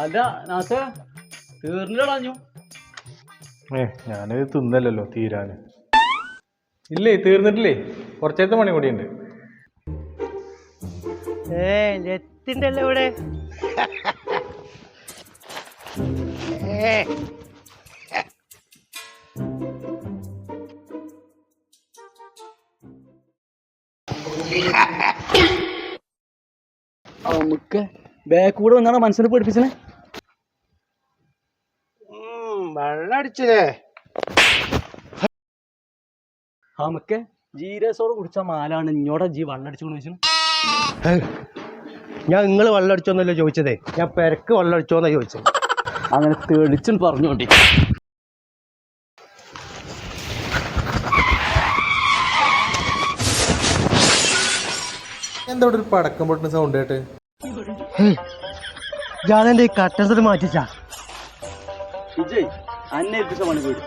അല്ല നാസ തീർന്നിടഞ്ഞു. ഞാനത് തിന്നല്ലോ തീരാന്. ഇല്ലേ തീർന്നിട്ടില്ലേ, കുറച്ചേരത്തെ പണി കൂടിയുണ്ട്. നെത്തിണ്ടല്ലോ ഇവിടെ. നമുക്ക് ബാക്ക് കൂടെ വന്നാണ് മനസ്സിനെ പഠിപ്പിച്ചേ. വെള്ളം അടിച്ചില്ലേ? നമുക്ക് ജീരസോട് കുടിച്ച മാലാണ് ഇങ്ങോടെ ജി വെള്ളം അടിച്ചു ചോദിച്ചു. ഞാൻ നിങ്ങള് വെള്ളം അടിച്ചോന്നല്ലോ ചോദിച്ചതേ, ഞാൻ പെരക്ക് വെള്ളം അടിച്ചോന്നാ ചോദിച്ചത്. അങ്ങനെ തെളിച്ചും പറഞ്ഞോണ്ടി. എന്താ ഒരു പടക്കം പൊട്ടുന്ന സൗണ്ട് കേട്ട്? ഞാനെന്റെ ഈ കട്ടൻസർ മാറ്റിച്ചാ വിജയ് അന്വേഷിച്ച പണി പോയിട്ട്